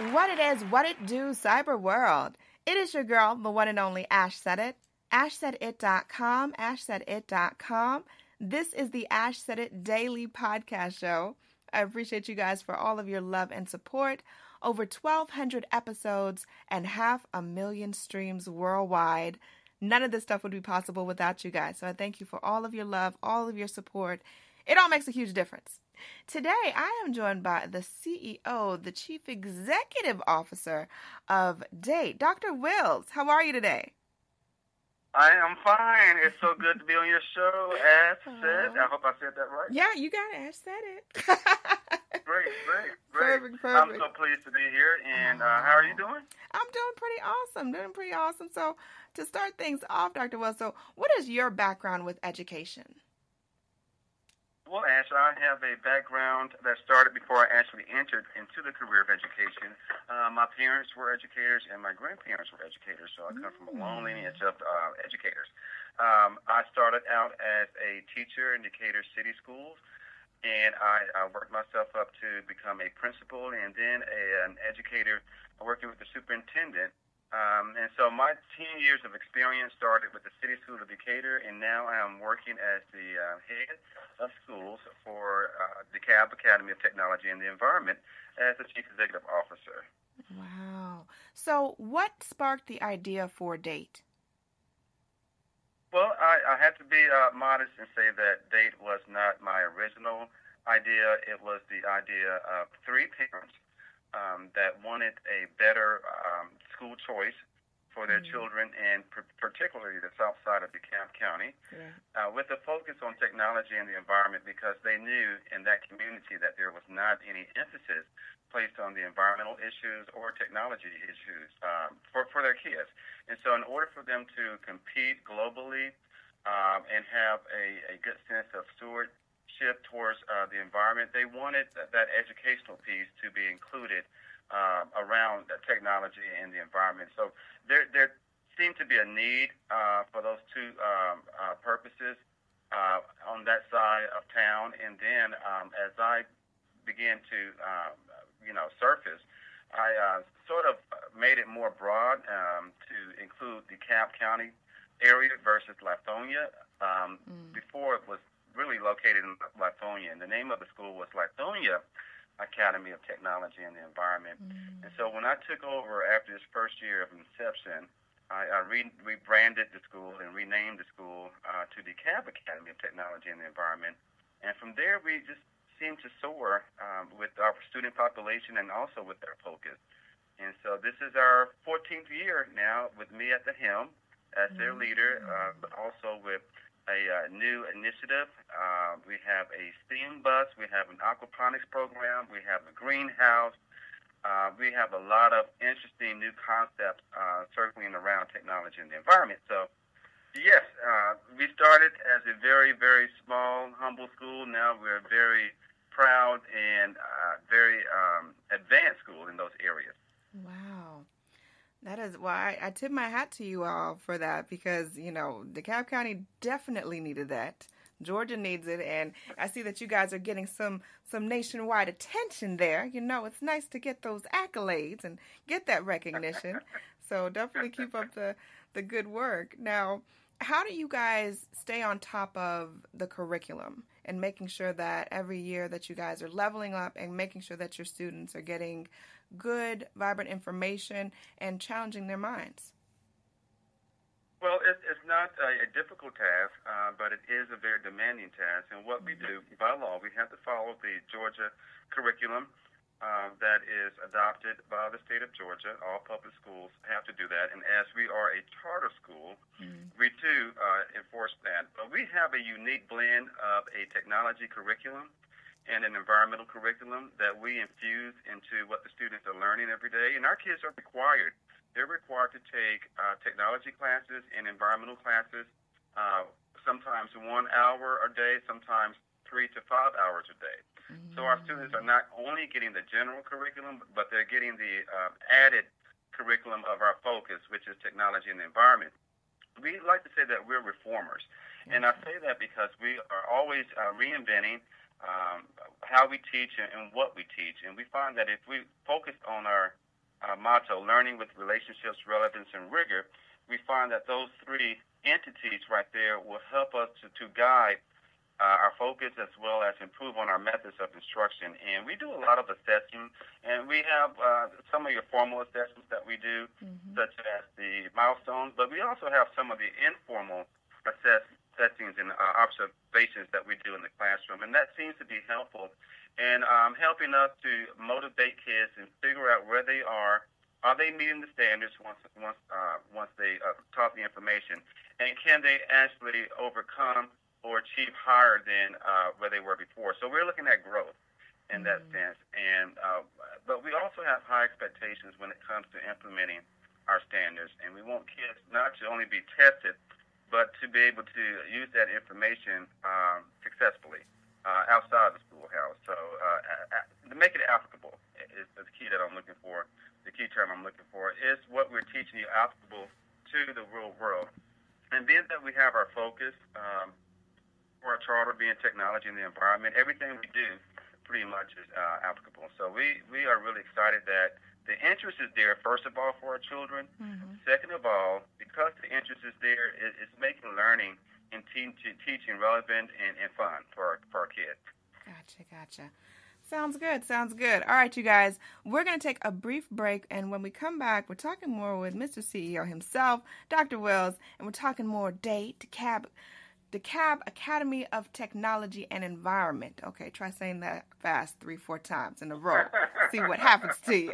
What it is, what it do, cyber world. It is your girl, the one and only Ash Said It. AshSaidIt.com, AshSaidIt.com. This is the Ash Said It Daily Podcast Show. I appreciate you guys for all of your love and support. Over 1,200 episodes and 500,000 streams worldwide. None of this stuff would be possible without you guys. So I thank you for all of your love, all of your support. It all makes a huge difference. Today, I am joined by the CEO, the Chief Executive Officer of DATE, Dr. Wills. How are you today? I am fine. It's so good to be on your show, Ash Said. I hope I said that right. Yeah, you got it. Ash said it. Great. Perfect. I'm so pleased to be here. And how are you doing? I'm doing pretty awesome. So to start things off, Dr. Wills, so what is your background with education? Well, Ash, I have a background that started before I actually entered into the career of education. My parents were educators and my grandparents were educators, so I come from a long lineage of educators. I started out as a teacher in Decatur City Schools, and I worked myself up to become a principal and then an educator working with the superintendent. And so my 10 years of experience started with the City School of Decatur, and now I am working as the head of schools for Dekalb Academy of Technology and the Environment as the Chief Executive Officer. Wow. So what sparked the idea for DATE? Well, I had to be modest and say that DATE was not my original idea. It was the idea of three parents that wanted a better school choice for their children, and particularly the south side of DeKalb County, with a focus on technology and the environment, because they knew in that community that there was not any emphasis placed on the environmental issues or technology issues for their kids. And so in order for them to compete globally and have a good sense of stewardship towards the environment, they wanted that educational piece to be included around the technology and the environment. So there seemed to be a need for those two purposes on that side of town. And then as I began to surface, I sort of made it more broad to include the DeKalb County area versus Lithonia. Before it was really located in Lithonia, and the name of the school was Lithonia Academy of Technology and the Environment. And so when I took over after this first year of inception, I rebranded the school and renamed the school to Dekalb Academy of Technology and the Environment. And from there, we just seemed to soar with our student population and also with our focus. And so this is our 14th year now with me at the helm as their leader, but also with a new initiative. We have a STEAM bus. We have an aquaponics program. We have a greenhouse. We have a lot of interesting new concepts circling around technology and the environment. So, yes, we started as a very, very small, humble school. Now we're a very proud and very advanced school in those areas. Wow. That is why I tip my hat to you all for that, because, DeKalb County definitely needed that. Georgia needs it, and I see that you guys are getting some nationwide attention there. It's nice to get those accolades and get that recognition. So definitely keep up the good work. Now, how do you guys stay on top of the curriculum and making sure that every year that you guys are leveling up and making sure that your students are getting good, vibrant information and challenging their minds? Well, it's not a difficult task, but it is a very demanding task. And what we do, by law, we have to follow the Georgia curriculum that is adopted by the state of Georgia. All public schools have to do that. And as we are a charter school, we do enforce that. But we have a unique blend of a technology curriculum and an environmental curriculum that we infuse into what the students are learning every day. And our kids are required. They're required to take technology classes and environmental classes, sometimes 1 hour a day, sometimes 3 to 5 hours a day. So our students are not only getting the general curriculum, but they're getting the added curriculum of our focus, which is technology and the environment. We like to say that we're reformers. And I say that because we are always reinventing how we teach and what we teach. And we find that if we focus on our motto, learning with relationships, relevance, and rigor, we find that those three entities right there will help us to guide our focus as well as improve on our methods of instruction. And we do a lot of assessing, and we have some of your formal assessments that we do, such as the milestones, but we also have some of the informal settings and observations that we do in the classroom, and that seems to be helpful in helping us to motivate kids and figure out where they are. Are they meeting the standards once they taught the information, and can they actually overcome or achieve higher than where they were before? So we're looking at growth in that sense, and but we also have high expectations when it comes to implementing our standards, and we want kids not to only be tested, but to be able to use that information successfully outside the schoolhouse. So to make it applicable is the key that I'm looking for. The key term I'm looking for is what we're teaching you applicable to the real world. And being that we have our focus for our charter being technology and the environment, everything we do pretty much is applicable. So we are really excited that the interest is there, first of all, for our children. Second of all, because the interest is there, it's making learning and teaching relevant and fun for our kids. Gotcha. Sounds good. All right, you guys, we're going to take a brief break, and when we come back, we're talking more with Mr. CEO himself, Dr. Wills, and we're talking more Dekalb Academy of Technology and Environment. Okay, try saying that fast 3-4 times in a row. See what happens to you.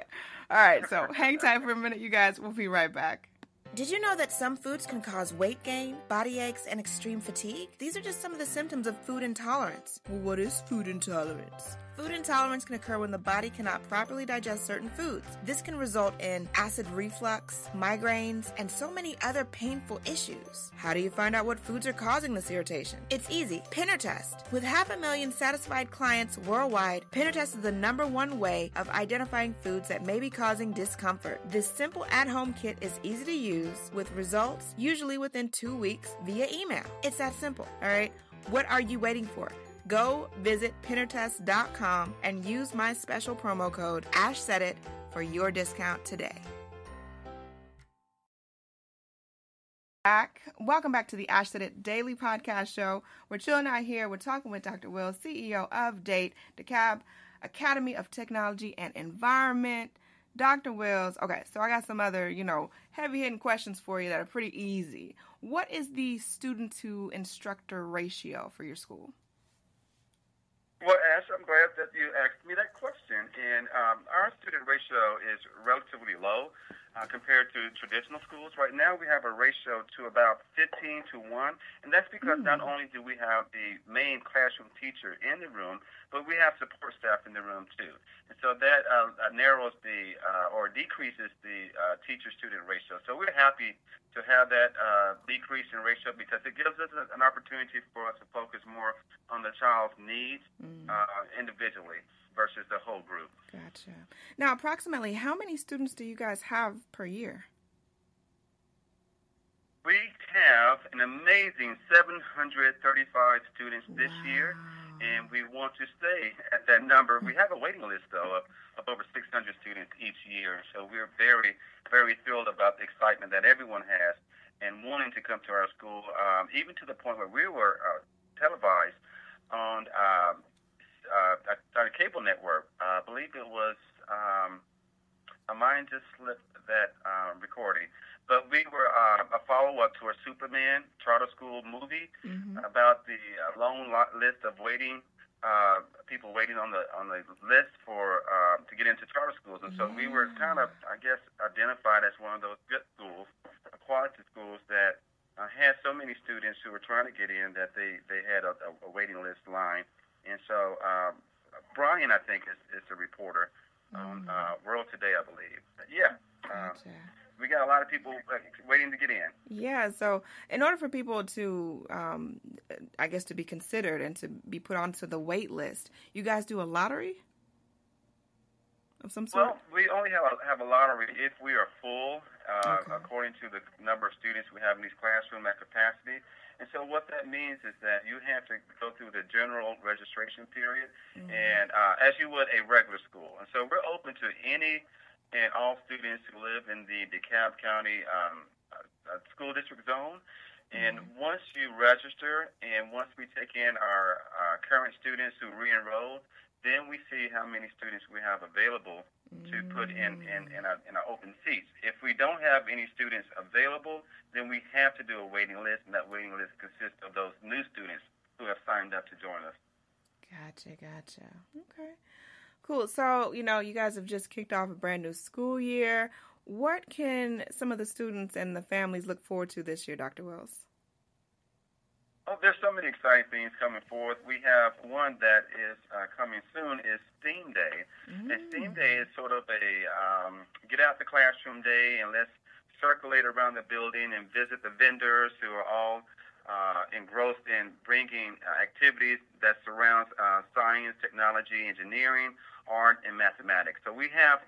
All right, so hang tight for a minute, you guys. We'll be right back. Did you know that some foods can cause weight gain, body aches, and extreme fatigue? These are just some of the symptoms of food intolerance. Well, what is food intolerance? Food intolerance can occur when the body cannot properly digest certain foods. This can result in acid reflux, migraines, and so many other painful issues. How do you find out what foods are causing this irritation? It's easy. Pinner Test. With 500,000 satisfied clients worldwide, Pinner Test is the #1 way of identifying foods that may be causing discomfort. This simple at-home kit is easy to use with results usually within 2 weeks via email. It's that simple, all right? What are you waiting for? Go visit pinnertest.com and use my special promo code AshSaidIt for your discount today. Welcome back to the Ash Said It Daily Podcast Show. We're chilling out here. We're talking with Dr. Wills, CEO of Dekalb Academy of Technology and Environment. Dr. Wills, okay, so I got some other, heavy-hitting questions for you that are pretty easy. What is the student-to-instructor ratio for your school? Well, Ash, I'm glad that you asked me that question. And our student ratio is relatively low compared to traditional schools. Right now, we have a ratio to about 15-1, and that's because not only do we have the main classroom teacher in the room, but we have support staff in the room too. And so that narrows or decreases the teacher-student ratio. So we're happy to have that decrease in ratio because it gives us an opportunity for us to focus more on the child's needs individually versus the whole group. Gotcha. Now, approximately how many students do you guys have per year? We have an amazing 735 students this year, and we want to stay at that number. We have a waiting list, though, of over 600 students each year, so we're very, very thrilled about the excitement that everyone has and wanting to come to our school, even to the point where we were televised on a cable network. I believe it was, my mind just slipped that recording, but we were a follow-up to a Superman charter school movie about the long list of people waiting on the list for to get into charter schools, and so we were kind of, I guess, identified as one of those good schools, quality schools that had so many students who were trying to get in that they had a waiting list line. And so Brian, I think, is the reporter on World Today, I believe. But yeah, we got a lot of people waiting to get in. Yeah, so in order for people to, I guess, to be considered and to be put onto the wait list, you guys do a lottery of some sort? Well, we only have a lottery if we are full, according to the number of students we have in these classrooms at capacity. And so what that means is that you have to go through the general registration period, and as you would a regular school. And so we're open to any and all students who live in the DeKalb County school district zone. And once you register and once we take in our current students who re-enroll, then we see how many students we have available to put in our open seats. If we don't have any students available, then we have to do a waiting list, and that waiting list consists of those new students who have signed up to join us. Gotcha. Okay. Cool. So, you guys have just kicked off a brand new school year. What can some of the students and the families look forward to this year, Dr. Wells? Oh, there's so many exciting things coming forth. We have one that is coming soon is STEAM Day. And STEAM Day is sort of a get out the classroom day, and let's circulate around the building and visit the vendors who are all engrossed in bringing activities that surround science, technology, engineering, art, and mathematics. So we have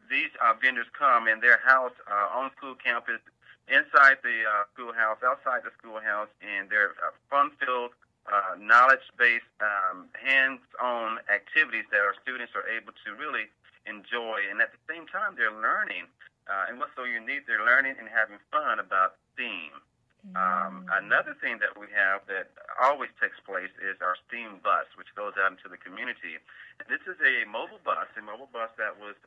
these vendors come, and they're housed on school campus, inside the schoolhouse, outside the schoolhouse, and they're fun-filled, knowledge-based, hands-on activities that our students are able to really enjoy. And at the same time, they're learning. And what's so unique, they're learning and having fun about STEAM. Another thing that we have that always takes place is our STEAM bus, which goes out into the community. And this is a mobile bus that was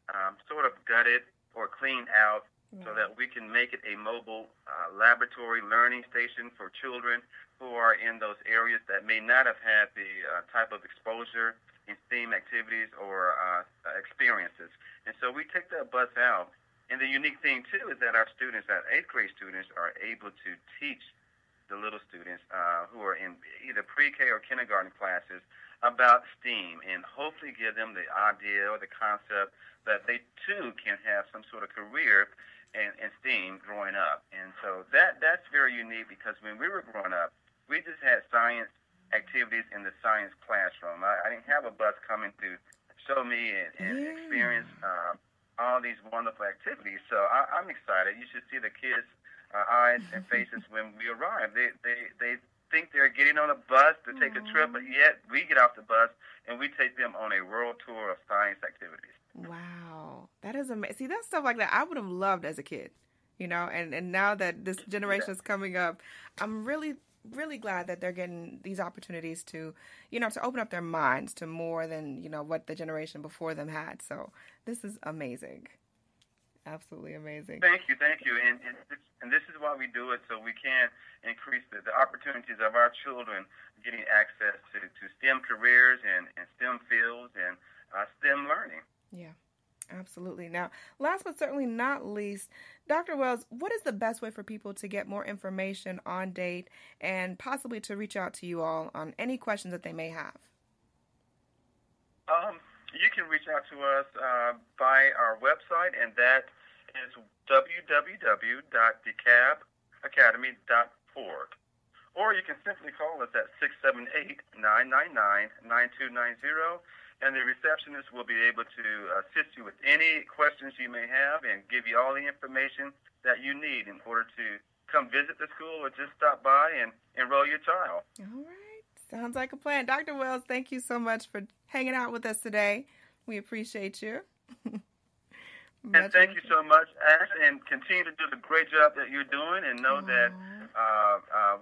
sort of gutted or cleaned out so that we can make it a mobile laboratory learning station for children who are in those areas that may not have had the type of exposure in STEAM activities or experiences. And so we take that bus out. And the unique thing, too, is that our students, our 8th grade students, are able to teach the little students who are in either pre-K or kindergarten classes about STEAM and hopefully give them the idea or the concept that they, too, can have some sort of career in STEAM growing up. And so that's very unique because when we were growing up, we just had science activities in the science classroom. I didn't have a bus coming to show me and experience all these wonderful activities. So I'm excited. You should see the kids' eyes and faces when we arrive. They think they're getting on a bus to take a trip, but yet we get off the bus and we take them on a world tour of science activities. Wow. That is amazing. See, that's stuff like that I would have loved as a kid, and now that this generation is coming up, I'm really glad that they're getting these opportunities to, to open up their minds to more than, what the generation before them had. So this is amazing. Absolutely amazing. Thank you. And this is why we do it, so we can increase the opportunities of our children getting access to STEM careers and STEM fields and STEM learning. Yeah, absolutely. Now, last but certainly not least, Dr. Wells, what is the best way for people to get more information on DATE and possibly to reach out to you all on any questions that they may have? You can reach out to us by our website, and that is www.dekalbacademy.org. Or you can simply call us at 678-999-9290, and the receptionist will be able to assist you with any questions you may have and give you all the information that you need in order to come visit the school or just stop by and enroll your child. All right. Sounds like a plan. Dr. Wells, thank you so much for hanging out with us today. We appreciate you. And thank you so much, Ash, and continue to do the great job that you're doing, and know that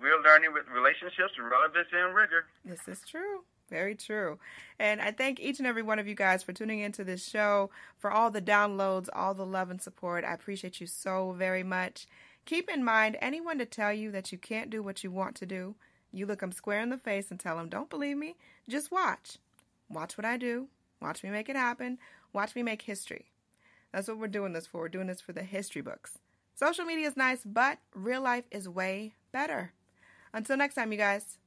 we're learning with relationships, relevance, and rigor. This is true. Very true. And I thank each and every one of you guys for tuning into this show, for all the downloads, all the love and support. I appreciate you so very much. Keep in mind, anyone to tell you that you can't do what you want to do, you look them square in the face and tell them, don't believe me, just watch. Watch what I do. Watch me make it happen. Watch me make history. That's what we're doing this for. We're doing this for the history books. Social media is nice, but real life is way better. Until next time, you guys.